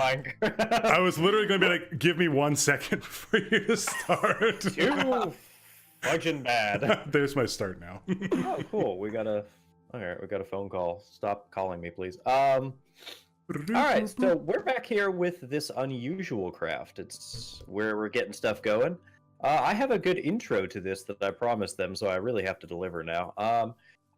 dying. I was literally going to be like, give me 1 second for you to start. Too fudging bad. There's my start now. Oh, cool. We got a phone call. Stop calling me, please. All right, so we're back here with this unusual craft. It's where we're getting stuff going. I have a good intro to this that I promised them, so I really have to deliver now.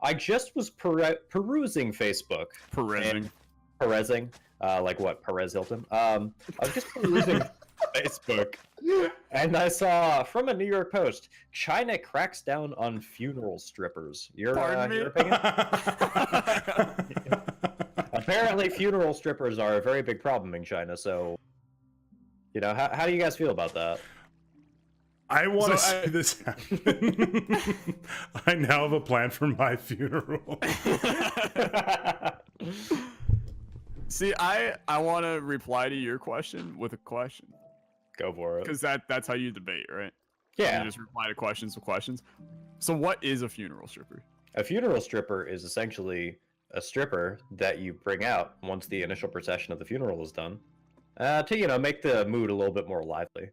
I just was perusing Facebook. Perezing. Like what, Perez Hilton? I was just perusing Facebook, and I saw from a New York Post, China cracks down on funeral strippers. Your opinion? Apparently, funeral strippers are a very big problem in China. So, you know, how do you guys feel about that? I want to see this happen. I now have a plan for my funeral. See, I want to reply to your question with a question. Go for it. Because that's how you debate, right? Yeah. You just reply to questions with questions. So what is a funeral stripper? A funeral stripper is essentially a stripper that you bring out once the initial procession of the funeral is done, to, you know, make the mood a little bit more lively.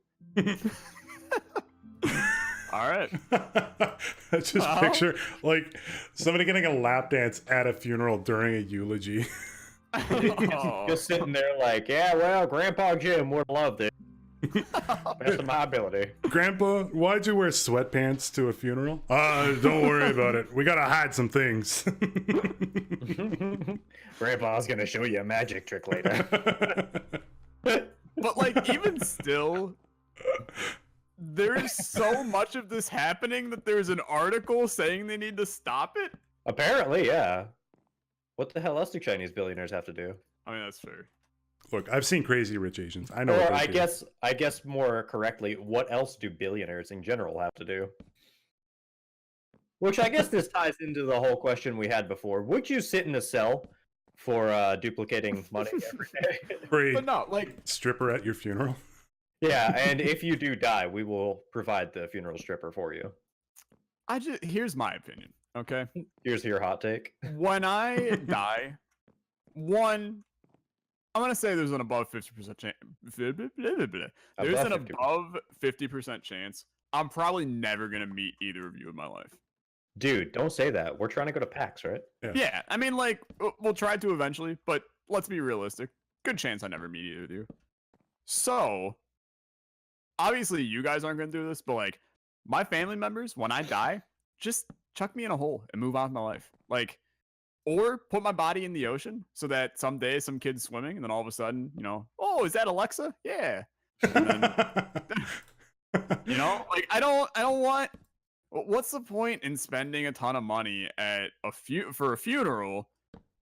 All right. I just picture like somebody getting a lap dance at a funeral during a eulogy. Just sitting there like, yeah, well, Grandpa Jim would have loved it. Best of my ability. Grandpa, why'd you wear sweatpants to a funeral? Don't worry about it. We gotta hide some things. Grandpa's gonna show you a magic trick later. But like, even still, there's so much of this happening that there's an article saying they need to stop it? Apparently, yeah. What the hell else do Chinese billionaires have to do? I mean, that's fair. Look, I've seen Crazy Rich Asians. I know. Or what they do. I guess more correctly, what else do billionaires in general have to do? Which I guess this ties into the whole question we had before. Would you sit in a cell for duplicating money every day? For a But no, like, stripper at your funeral. Yeah, and if you do die, we will provide the funeral stripper for you. here's my opinion, okay? Here's your hot take. When I die, I'm gonna say there's an above 50% chance. There's an above 50% chance I'm probably never gonna meet either of you in my life. Dude, don't say that. We're trying to go to PAX, right? Yeah, I mean, like, we'll try to eventually, but let's be realistic. Good chance I never meet either of you. So, obviously, you guys aren't gonna do this, but like, my family members, when I die, just chuck me in a hole and move on with my life. Like, or put my body in the ocean so that someday some kid's swimming and then all of a sudden, you know, oh, is that Alexa? Yeah. Then, you know, like, I don't want. What's the point in spending a ton of money at for a funeral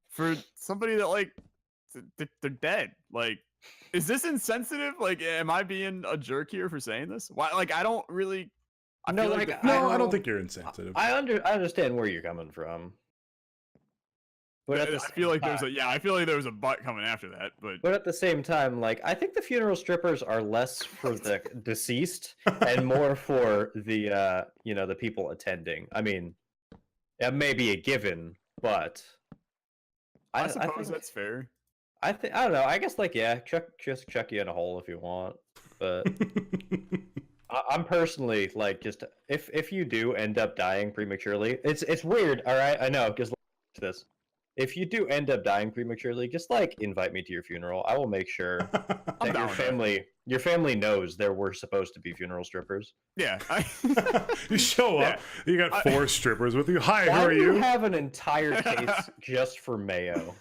for somebody that, like, they're dead? Like, is this insensitive? Like, am I being a jerk here for saying this? Why? Like, I don't really. I don't think you're insensitive. I understand where you're coming from. But I feel like there's a butt coming after that. But at the same time, like, I think the funeral strippers are less for the deceased and more for the you know, the people attending. I mean, it may be a given, but I suppose that's fair. I don't know. I guess, like, yeah, just chuck you in a hole if you want, but I'm personally, like, just if you do end up dying prematurely, it's weird. All right, I know, because this. If you do end up dying prematurely, just, like, invite me to your funeral. I will make sure that your family knows there were supposed to be funeral strippers. Yeah. You show up, you got 4 strippers with you. Hi, who are you? you? Have an entire case just for mayo.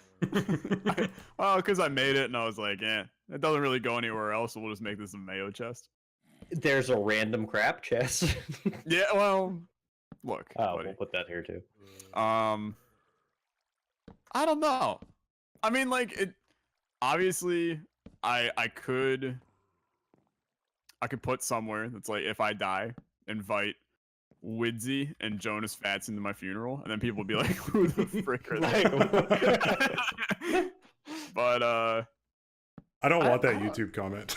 Well, because I made it and I was like, it doesn't really go anywhere else, so we'll just make this a mayo chest. There's a random crap chest. Yeah, well, look. Oh, we'll put that here too. I don't know. I mean, like, obviously, I could put somewhere that's like, if I die, invite Uidsea and Jonusfatson to my funeral, and then people would be like, "Who the frick are they?" But I don't want that YouTube comment.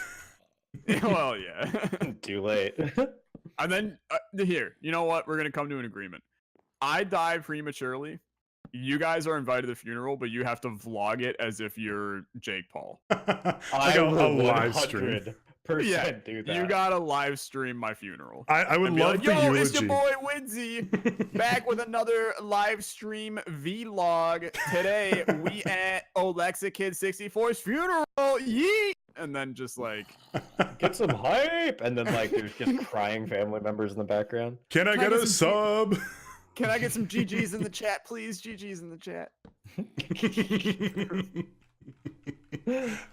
Well, yeah. Too late. And then here, you know what? We're gonna come to an agreement. I die prematurely. you guys are invited to the funeral, but you have to vlog it as if you're Jake Paul. Like a live stream. 100% do that. You gotta live stream my funeral. I would And be love like, the yo, eulogy. it's your boy Widsea back with another live stream vlog. Today we at Olexa Kid 64's funeral. Yeet! And then just like Get some hype, and then like there's just crying family members in the background. Can I get a sub? can I get some GGs in the chat, please? GGs in the chat.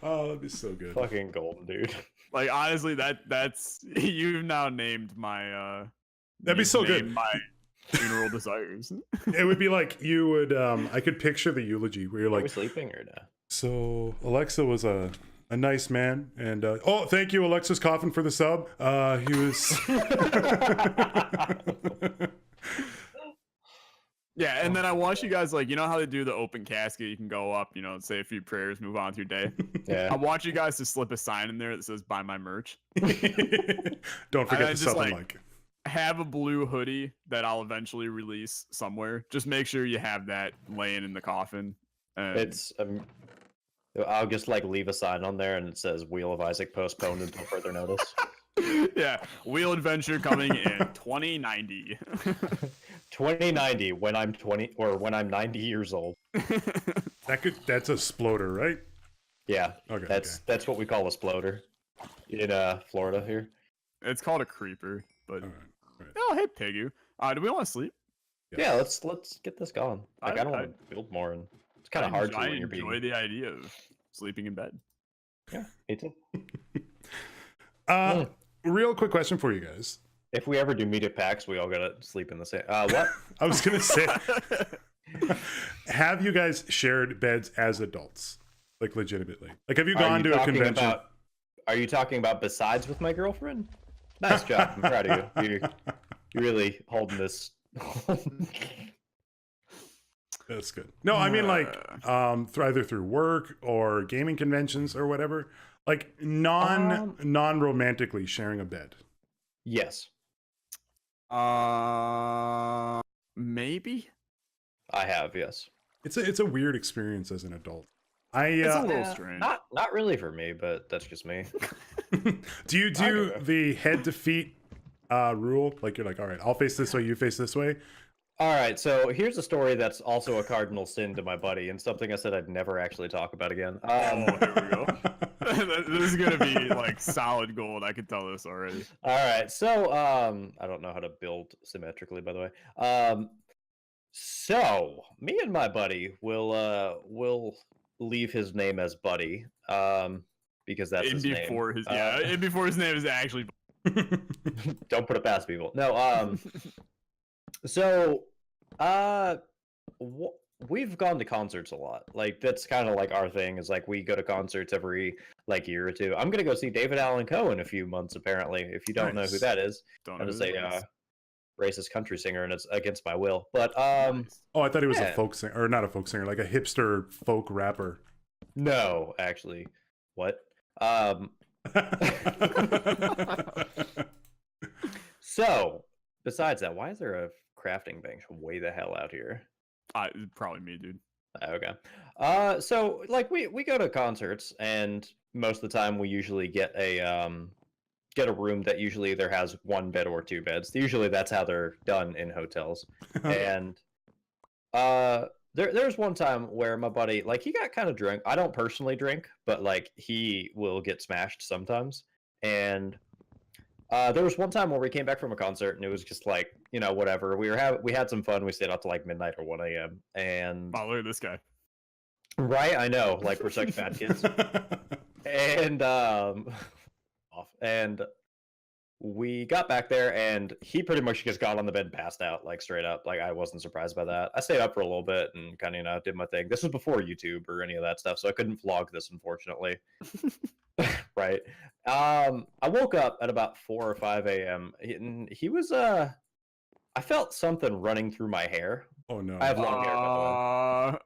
Oh, that'd be so good. Fucking golden, dude. Like honestly, that's you've now named my That'd be you've so good. named my funeral desires. It would be like you would I could picture the eulogy where you're Are we like, sleeping or no? so Alexa was a nice man, and oh, thank you, Alexa's Coffin, for the sub. He was Yeah, and then I want you guys, like, you know how they do the open casket? You can go up, you know, say a few prayers, move on with your day. Yeah. I want you guys to slip a sign in there that says "Buy my merch." Don't forget to just, sub and like, like. Have a blue hoodie that I'll eventually release somewhere. Just make sure you have that laying in the coffin. And It's I'll just like leave a sign on there, and it says "Wheel of Isaac postponed until further notice." yeah, Wheel Adventure coming in 2090. 2090, when I'm 20 or when I'm 90 years old. That's a sploder, right? Yeah, Okay. that's what we call a sploder in Florida here. It's called a creeper, but All right. oh, hey Pigu. Do we want to sleep? Yeah, let's get this going. Like I don't I- want to build more, and it's kind of hard to I when you're enjoy being. the idea of sleeping in bed. Yeah, me too. Real quick question for you guys. If we ever do meet at PAX, we all gotta sleep in the same. What? I was gonna say, have you guys shared beds as adults, like legitimately? Like, have you gone to a convention? Are you talking about besides with my girlfriend? Nice job. I'm proud of you. You're really holding this. That's good. No, I mean like either through work or gaming conventions or whatever. Like non-romantically sharing a bed. Yes, Maybe. I have. Yes. It's a weird experience as an adult. It's a little strange. Not really for me, but that's just me. Do you do Okay. the head to feet rule? Like you're like, all right, I'll face this way, you face this way. All right, so here's a story that's also a cardinal sin to my buddy, and something I said I'd never actually talk about again. Oh, here we go. This is gonna be like solid gold. I can tell this already. All right, so I don't know how to build symmetrically, by the way. So me and my buddy will leave his name as Buddy, because that's his name. Before his before his name is actually. Don't put it past people. No, so we've gone to concerts a lot. Like that's kind of like our thing. Is like we go to concerts every like year or two. I'm gonna go see David Allan Coe in a few months. Apparently, if you don't know who Nice. that is, Don't I'm know just who a that is. racist country singer, and it's against my will. But Nice. Oh, I thought he was a Yeah. folk singer, or not a folk singer, like a hipster folk rapper. no, actually, what? So besides that, why is there a crafting bench way the hell out here? Probably me, dude. Okay. So like we go to concerts, and most of the time we usually get a room that usually either has one bed or two beds. Usually that's how they're done in hotels. And there's one time where my buddy, like, he got kind of drunk. I don't personally drink, but like he will get smashed sometimes. And there was one time where we came back from a concert, and it was just like, you know, whatever. We had some fun. We stayed out to like midnight or 1 a.m. And Oh, look at this guy. right, I know, like we're such bad kids. And and we got back there, and he pretty much just got on the bed and passed out, like straight up. Like I wasn't surprised by that. I stayed up for a little bit and kind of, you know, did my thing. This was before YouTube or any of that stuff, so I couldn't vlog this, unfortunately. Right. I woke up at about 4 or 5 a.m. and he was I felt something running through my hair. Oh no. I have long hair, by the way.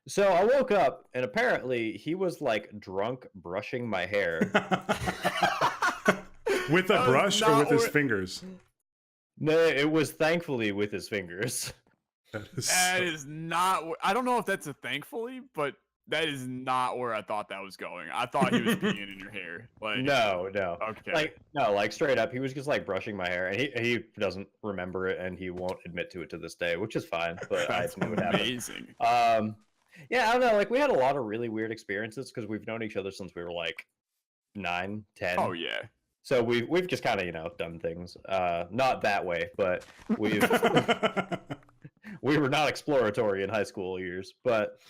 So I woke up, and apparently he was like drunk brushing my hair. With a That was brush or not with his what- fingers? No, it was thankfully with his fingers. That is not. I don't know if that's a thankfully, but that is not where I thought that was going. I thought he was peeing in your hair. Like No. Okay. Like straight up, he was just like brushing my hair, and he doesn't remember it, and he won't admit to it to this day, which is fine. But That's I knew it happened. amazing. Yeah, I don't know. Like we had a lot of really weird experiences because we've known each other since we were like 9, 10. Oh yeah. So we've just kind of done things. Not that way, but we were not exploratory in high school years, but.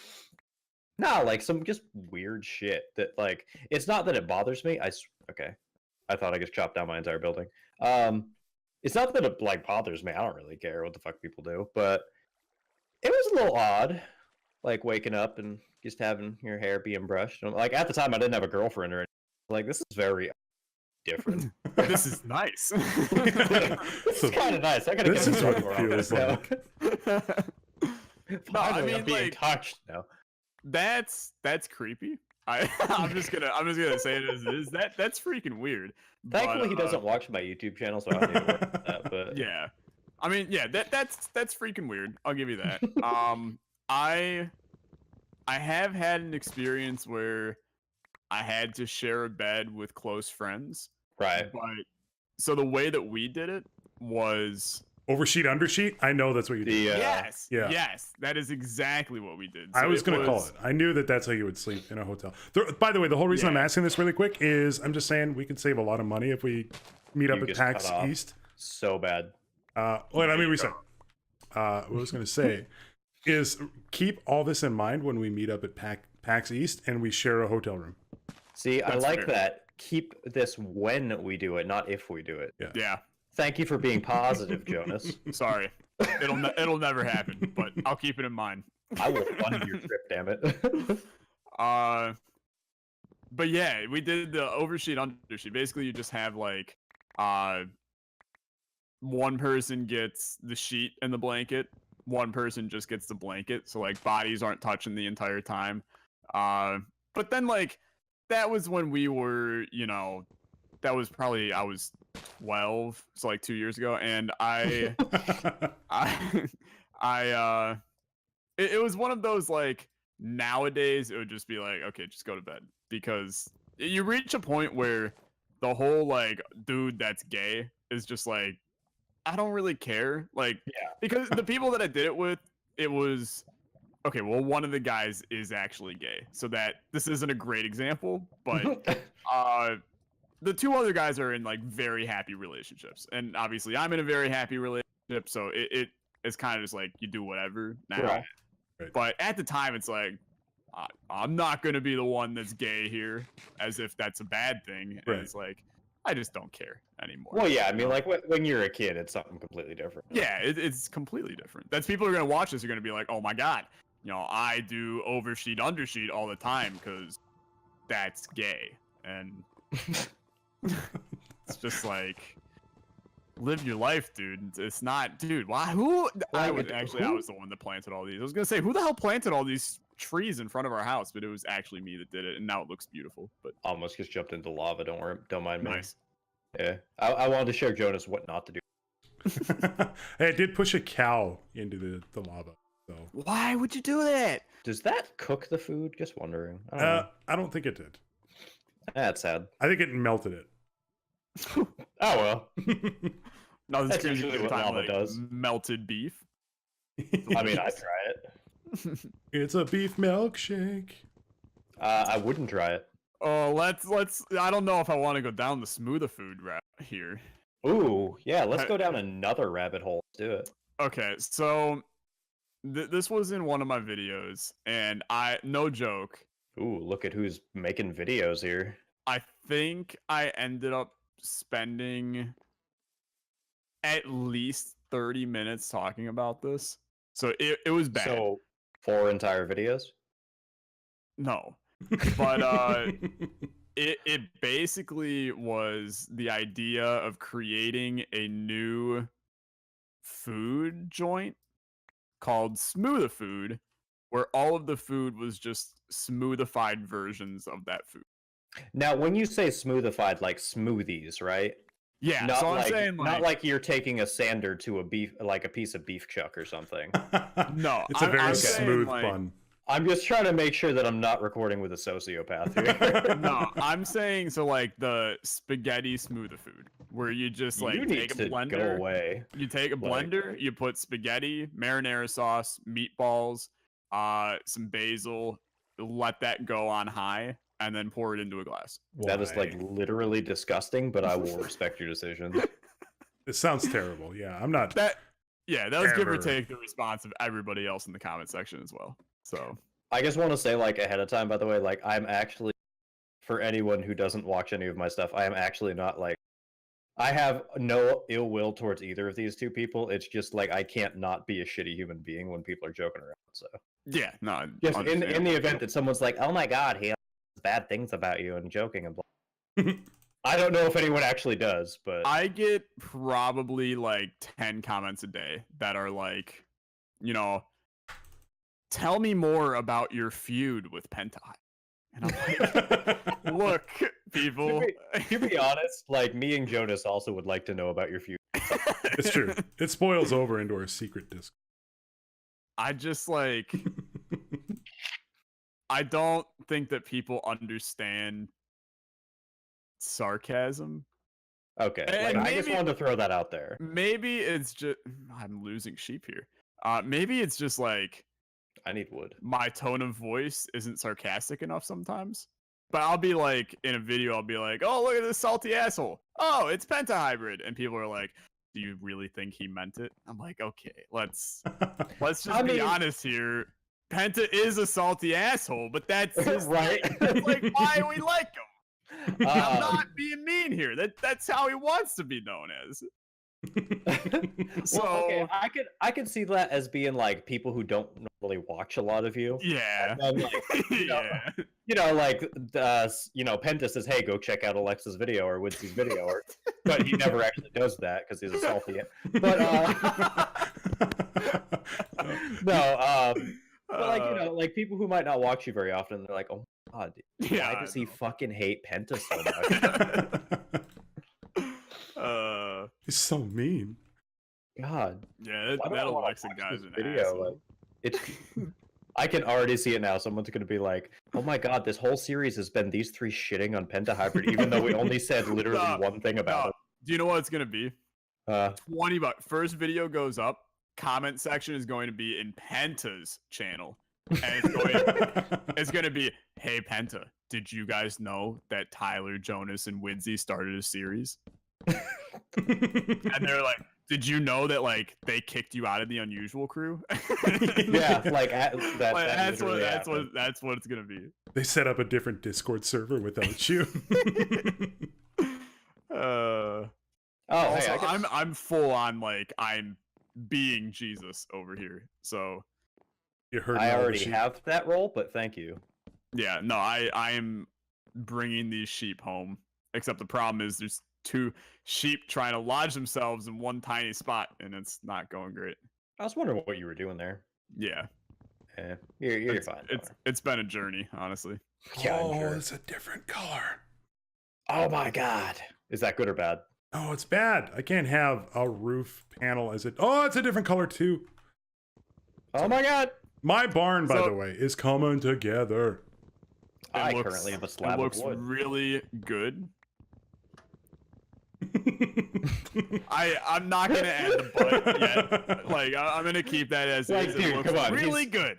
No, like some just weird shit that like it's not that it bothers me. Okay, I thought I just chopped down my entire building. It's not that it like bothers me. I don't really care what the fuck people do, but it was a little odd, like waking up and just having your hair being brushed. Like at the time, I didn't have a girlfriend or anything. Like this is very different. This is nice. This is kind of nice. I gotta This get is what it feels like. No, I Finally, mean I'm being like touched now. that's creepy. I'm just gonna say it as it is. That's freaking weird. Thankfully, But, he doesn't watch my YouTube channel, so I don't need to worry about that. But Yeah, I mean, yeah, that's freaking weird. I'll give you that. I have had an experience where I had to share a bed with close friends, right. but so the way that we did it was Oversheet, undersheet. I know that's what you do. yes, yeah. yes, that is exactly what we did. I So was going to call it. I knew that's how you would sleep in a hotel. By the way, the whole reason I'm Yeah. asking this really quick is I'm just saying we could save a lot of money if we meet up You at just PAX cut off. East. So bad. Wait, let me reset. What I was going to say is keep all this in mind when we meet up at PAX East and we share a hotel room. See, I That's like fair. that. Keep this when we do it, not if we do it. Yeah, Thank you for being positive, Jonas. sorry, it'll never happen, but I'll keep it in mind. I will fund your trip, damn it. But yeah, we did the oversheet, undersheet. Basically, you just have like, one person gets the sheet and the blanket, one person just gets the blanket, so like bodies aren't touching the entire time. But then like that was when we were, that was probably I was 12, so like 2 years ago, and it was one of those like nowadays it would just be like, okay, just go to bed, because you reach a point where the whole like dude that's gay is just like, I don't really care, like, because the people that I did it with, it was okay, well, one of the guys is actually gay, so that this isn't a great example, but the two other guys are in like very happy relationships, and obviously I'm in a very happy relationship, so it's kind of just like you do whatever now. Right. But at the time, it's like I'm not gonna be the one that's gay here, as if that's a bad thing. And Right. it's like I just don't care anymore. Well, yeah, I you mean, know? like when you're a kid, it's something completely different. Yeah, it's completely different. That's people are gonna watch this are gonna be like, oh my god, I do oversheet, undersheet all the time because that's gay, and it's just like, live your life, dude. It's not, dude. Why? Who? I was the one that planted all these. I was gonna say, who the hell planted all these trees in front of our house? But it was actually me that did it, and now it looks beautiful. But Almost just jumped into lava. Don't mind me. nice. Yeah, I wanted to show Jonas what not to do. Hey, I did push a cow into the lava. So Why would you do that? Does that cook the food? Just wondering. I don't know. I don't think it did. That's sad. I think it melted it. Oh well. No, this That's crazy usually what time, lava like, does. melted beef. I mean, I'd try it. It's a beef milkshake. I wouldn't try it. Oh, let's. I don't know if I want to go down the smoother food route here. Ooh, yeah. Let's go down another rabbit hole. Let's do it. Okay, so this was in one of my videos, and no joke, Ooh, look at who's making videos here. I think I ended up spending at least 30 minutes talking about this. So it was bad. So 4 entire videos. No. But it basically was the idea of creating a new food joint called Smoother Food, where all of the food was just smoothified versions of that food. Now, when you say smoothified, like smoothies, right? Yeah, Not so I'm like, saying not like you're taking a sander to a piece of beef chuck or something. No, it's a very I'm saying, smooth like, bun. I'm just trying to make sure that I'm not recording with a sociopath here. No, I'm saying so like the spaghetti smoother food, where you just like You need take a to go blender, away. you take a Like- blender, you put spaghetti, marinara sauce, meatballs, some basil, let that go on high, and then pour it into a glass. That is like Why? literally disgusting, but I will respect your decision. It sounds terrible. Yeah, I'm not. That was give or Ever. take the response of everybody else in the comment section as well. So I just want to say, like, ahead of time, by the way, like, I'm actually, for anyone who doesn't watch any of my stuff, I am actually not like, I have no ill will towards either of these two people. It's just like I can't not be a shitty human being when people are joking around. So yeah, no, just in the understandable. event that someone's like, "Oh my god, he has bad things about you," and joking and blah. I don't know if anyone actually does, but I get probably like 10 comments a day that are like, you know, tell me more about your feud with Pentai. And I'm like, look, people. to be honest, like me and Jonus also would like to know about your feud. It's true. It spoils over into our secret disc. I just like, I don't think that people understand sarcasm. Okay, And like I just maybe- wanted to throw that out there. Maybe it's just, I'm losing sheep here. Maybe it's just like, I need wood. my tone of voice isn't sarcastic enough sometimes. But I'll be like, in a video, I'll be like, oh, look at this salty asshole. Oh, it's pentahybrid. And people are like, do you really think he meant it? I'm like, okay, let's just I be mean- honest here. Penta is a salty asshole, but that's his Right. thing. That's like why we like him. I'm Um, not being mean here. That's how he wants to be known as. So well, okay, I could see that as being like people who don't normally watch a lot of you. yeah. And, like, Yeah. like Penta says, "Hey, go check out Alexa's video or Widzy's video," but he never actually does that because he's a salty. But no, but like like people who might not watch you very often, they're like, "Oh my god, Yeah, why does I he know. fucking hate Penta so much?" He's so mean. God, Yeah, why do I that wanna Alexa watch guy's this an video? asshole. Like, it's. I can already see it now. Someone's gonna be like, "Oh my god, this whole series has been these three shitting on Pentahybrid, even though we only said literally No, one thing about No, do you know what it's gonna be? it." 20 bucks. First video goes up. Comment section is going to be in Penta's channel, and it's going to be, hey Penta, did you guys know that Tyler, Jonus, and Widsey started a series? And they're like, did you know that like they kicked you out of the Unusual crew? Yeah, like Like, that's what literally that's what happened. that's what it's gonna be. They set up a different Discord server without you. Oh, Also, hey, I guess- I'm full on like I'm being Jesus over here. So You heard. I all the already sheep. have that role, but thank you. yeah, no, I am bringing these sheep home. Except the problem is there's two sheep trying to lodge themselves in one tiny spot, and it's not going great. I was wondering what you were doing there. Yeah, You're it's, fine. it's been a journey, honestly. Yeah, I'm Oh, sure. it's a different color. Oh my god, is that good or bad? Oh, it's bad. I can't have a roof panel as it. Oh, it's a different color too. Oh my god, My barn, by So- the way, is coming together. I looks- currently have a It slab of looks wood. really good. I'm not gonna add the butt yet. Like I'm gonna keep that as Like, is. dude, It looks come on, really he's- good.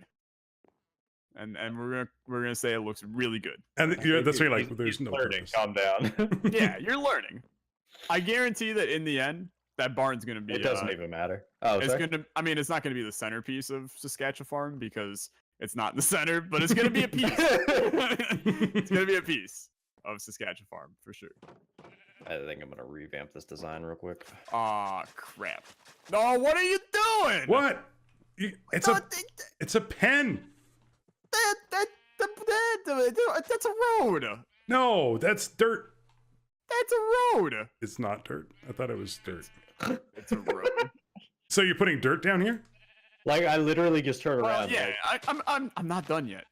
And we're gonna say it looks really good. And yeah, that's right. Like, He's- there's he's no learning. purpose. Calm down. Yeah, you're learning. I guarantee that in the end, that barn's gonna be. It doesn't even matter. Oh, It's sorry? gonna. I mean, it's not gonna be the centerpiece of Saskatchewan Farm because it's not in the center, but it's gonna be a piece. It's gonna be a piece of Saskatchewan Farm for sure. I think I'm gonna revamp this design real quick. Aw, crap. No, what are you doing? What? It's No, a it's a pen. That's a road. No, that's dirt. That's a road. It's not dirt. I thought it was dirt. It's a road. So you're putting dirt down here? Like I literally just turned Well, around. yeah, like, I'm not done yet.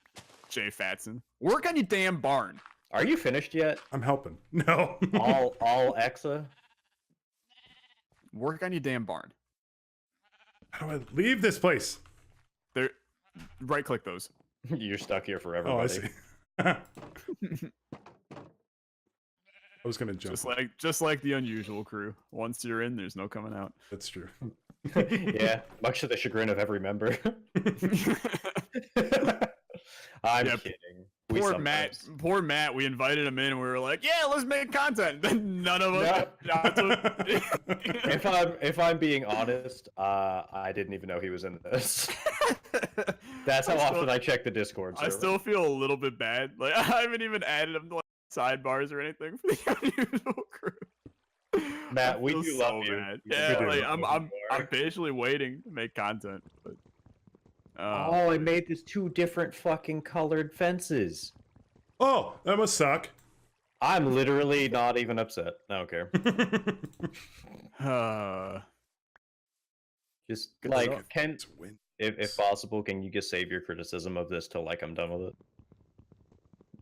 Jay Fatson, work on your damn barn. are you finished yet? I'm helping. No. All Exa? work on your damn barn. How do I leave this place? There, right click those. You're stuck here forever, Oh, I buddy. see. I was gonna jump. Just like the unusual crew. Once you're in, there's no coming out. That's true. Yeah, much to the chagrin of every member. I'm Yeah, kidding. Poor Matt. We invited him in, and we were like, "Yeah, let's make content." Then none of us. If I'm being honest, I didn't even know he was in this. That's how often I check the Discord server. I still feel a little bit bad. Like I haven't even added him to like sidebars or anything for the unusual crew. Matt, we do love you. Bad. We Yeah, do like love I'm patiently waiting to make content. But, oh, I made this 2 different fucking colored fences. Oh, that must suck. I'm literally not even upset. I don't care. Just Good like stuff. can It's win. if possible, can you just save your criticism of this till like I'm done with it?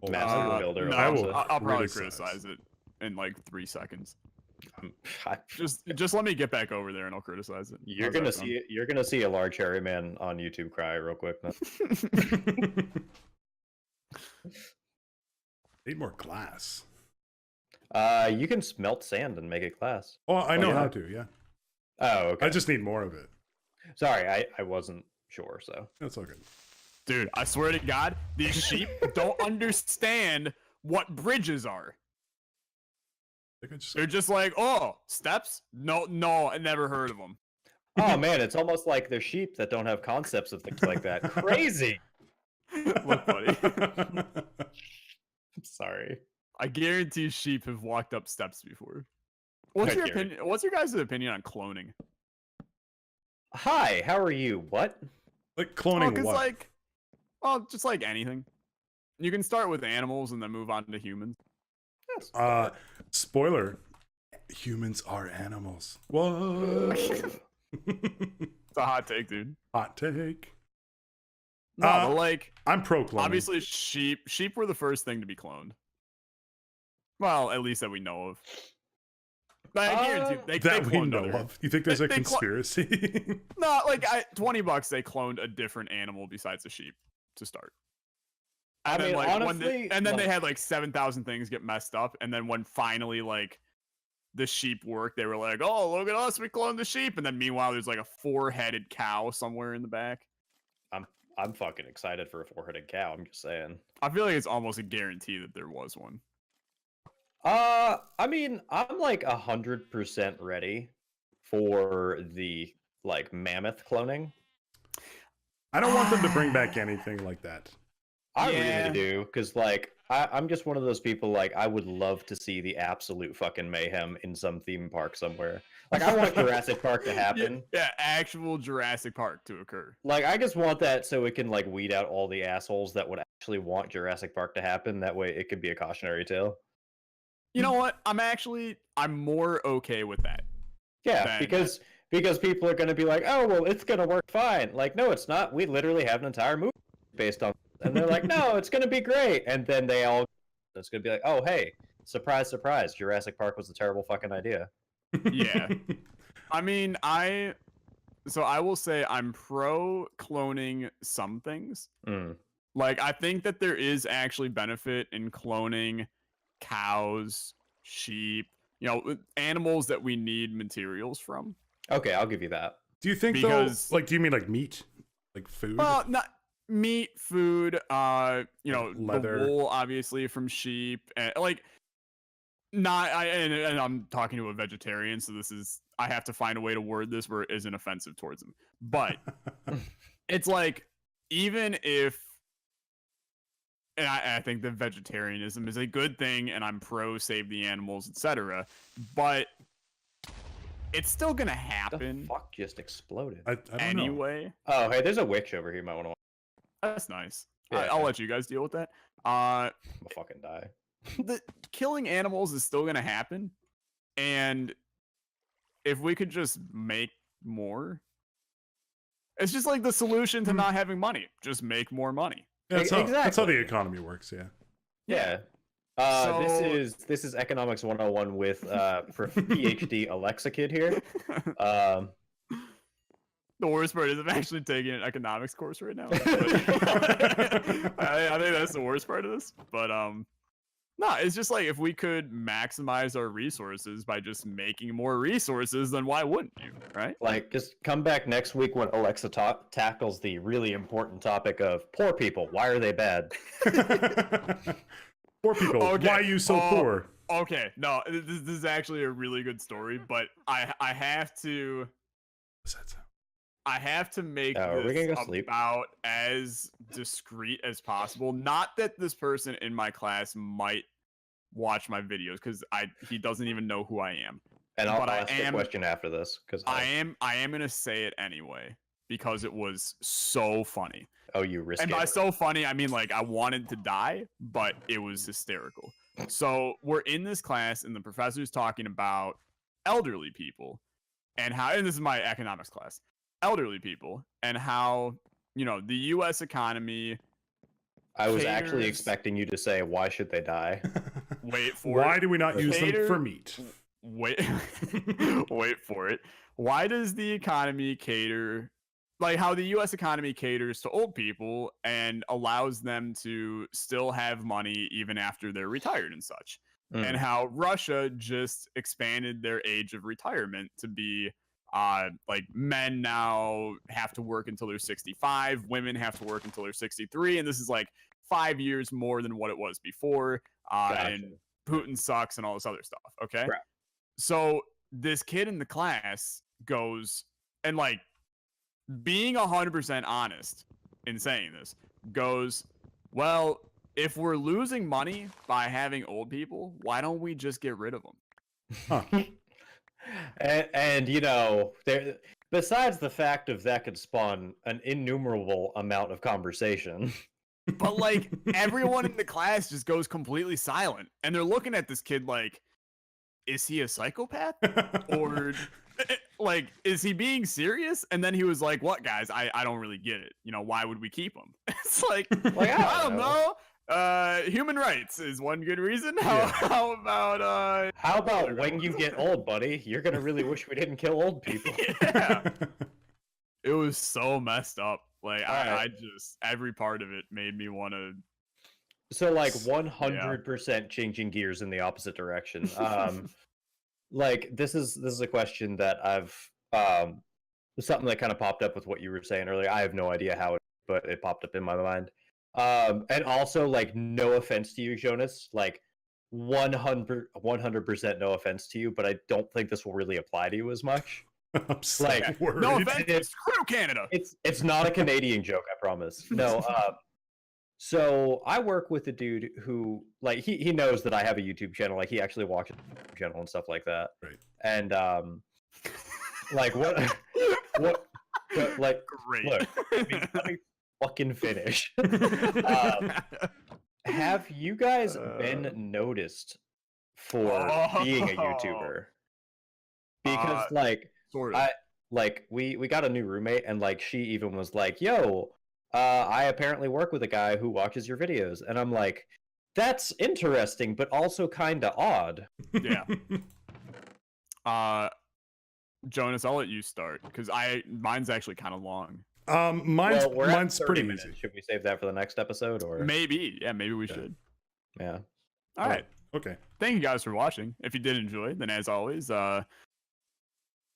Oh, Matt's I the will- builder. No, I will I'll probably criticize. criticize it in like 3 seconds. I- Just let me get back over there and I'll criticize it. You're How's gonna that see you're gonna see a large hairy man on YouTube cry real quick. sound? Need more glass. You can smelt sand and make it glass. Oh, I know yeah. how to. Yeah, Oh, okay. I just need more of it. Sorry, I wasn't sure. So That's all good. Dude, I swear to God, these sheep don't understand what bridges are. I think I just- They're just like, oh, steps? No, I never heard of them. oh man, it's almost like they're sheep that don't have concepts of things like that. Crazy. Look, buddy. I'm sorry. I guarantee sheep have walked up steps before. What's I your guarantee. opinion? What's your guys' opinion on cloning? Hi, how are you? What? Like cloning what? like, just like anything. You can start with animals and then move on to humans. Yes. Spoiler: humans are animals. What? It's a hot take, dude. Hot take. No, but like, I'm pro cloning. obviously, sheep were the first thing to be cloned. Well, at least that we know of. But I guarantee they that we cloned know other- of. You think there's a they clo- conspiracy? No, like $20 they cloned a different animal besides a sheep to start. I And then, mean, like, when honestly, and then they like- had like 7,000 things get messed up, and then when finally like the sheep worked, they were like, "Oh, look at us, we cloned the sheep." And then meanwhile, there's like a 4-headed cow somewhere in the back. I'm fucking excited for a 4-headed cow. I'm just saying. I feel like it's almost a guarantee that there was one. I mean, I'm like 100% ready for the like mammoth cloning. I don't want them to bring back anything like that. I Yeah. really do, because like I'm just one of those people. Like I would love to see the absolute fucking mayhem in some theme park somewhere. Like I want Jurassic Park to happen. Yeah, actual Jurassic Park to occur. Like I just want that so it can like weed out all the assholes that would actually want Jurassic Park to happen. That way it could be a cautionary tale. You know what? I'm more okay with that. Yeah, Then- because people are going to be like, oh well, it's going to work fine. Like no, it's not. We literally have an entire movie based on. And they're like, no, it's going to be great. And then it's going to be like, oh, hey, surprise, surprise. Jurassic Park was a terrible fucking idea. Yeah. I mean, I will say I'm pro cloning some things. Mm. Like, I think that there is actually benefit in cloning cows, sheep, animals that we need materials from. Okay, I'll give you that. Do you think Because- though? Like, do you mean like meat, like food? Well, not meat, food, Leather. the wool, obviously, from sheep, and like, and I'm talking to a vegetarian, so I have to find a way to word this where it isn't offensive towards them. But it's like, even if, and I think that vegetarianism is a good thing, and I'm pro save the animals, etc. But it's still gonna The happen fuck just exploded. I don't know. anyway. Oh, hey, there's a witch over here. You might want to That's nice. Yeah. I'll let you guys deal with that. fucking die. The killing animals is still gonna happen, and if we could just make more, it's just like the solution to not having money. Just make more money. Yeah, that's how the Exactly. economy works. Yeah. Yeah. This is economics 101 with for PhD Alexa kid here. The worst part is I'm actually taking an economics course right now. But I think that's the worst part of this. But no, it's just like if we could maximize our resources by just making more resources, then why wouldn't you, right? Like, just come back next week when Alexa tackles the really important topic of poor people. Why are they bad? Poor people. Okay. Why are you so poor? Okay, no, this is actually a really good story, but I have to. What's that sound? I have to make this this about as discreet as possible. Not that this person in my class might watch my videos, because he doesn't even know who I am. And I'll ask a question after this, because I am gonna say it anyway because it was so funny. Oh, you risk it. And by so funny, I mean like I wanted to die, but it was hysterical. So we're in this class, and the professor's talking about elderly people and how. And this is my economics class. Elderly people and how, you know, the U.S. economy. I was actually expecting you to say, "Why should they die?" Wait for it. Why do we not use them for meat? Wait, wait for it. Why does the economy cater, like how the U.S. economy caters to old people and allows them to still have money even after they're retired and such, and how Russia just expanded their age of retirement to be. Like men now have to work until they're 65, women have to work until they're 63, and this is like 5 years more than what it was before. Gotcha. And Putin sucks and all this other stuff. Okay. Right. So this kid in the class goes, and like being 100% honest in saying this, goes, well, if we're losing money by having old people, why don't we just get rid of them? Huh. And you know, besides the fact of that could spawn an innumerable amount of conversation. But like everyone in the class just goes completely silent, and they're looking at this kid like, is he a psychopath? Or like, is he being serious? And then he was like, what, guys? I don't really get it. You know, why would we keep him? It's like I don't know. Human rights is one good reason. How about when you get old, buddy? You're gonna really wish we didn't kill old people. Yeah. It was so messed up. Like I just every part of it made me want to. So like 100% changing gears in the opposite direction. Like this is a question that I've something that kind of popped up with what you were saying earlier. I have no idea how it, but it popped up in my mind. And also, like, no offense to you, Jonus, like 100% no offense to you, but I don't think this will really apply to you as much. I'm so like, worried. No offense, screw Canada. It's not a Canadian joke, I promise. No. So I work with a dude who, like, he knows that I have a YouTube channel. Like, he actually watches the YouTube channel and stuff like that. Right. And like like, Great. Look, let me fucking finish. Have you guys been noticed for being a YouTuber? Because like sort of. we got a new roommate, and like she even was like, yo, I apparently work with a guy who watches your videos, and I'm like, that's interesting but also kind of odd. Yeah. Jonus, I'll let you start because mine's actually kind of long. Mine's pretty minutes. easy. Should we save that for the next episode, or maybe we should. Yeah. All right. Okay. Thank you guys for watching. If you did enjoy, then as always, I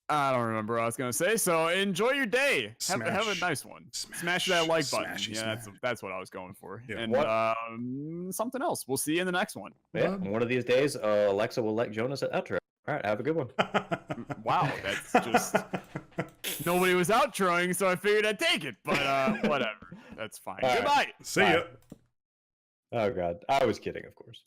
don't remember what I was gonna say. So enjoy your day. Have a nice one. Smash that like button. Yeah, that's what I was going for. Yeah. And something else. We'll see you in the next one. Yeah. One of these days, Alexa will let Jonus at outro. All right. Have a good one. Wow, that's just nobody was outroing, so I figured I'd take it. But whatever. That's fine. All Goodbye. Right. See ya. Oh God, I was kidding, of course.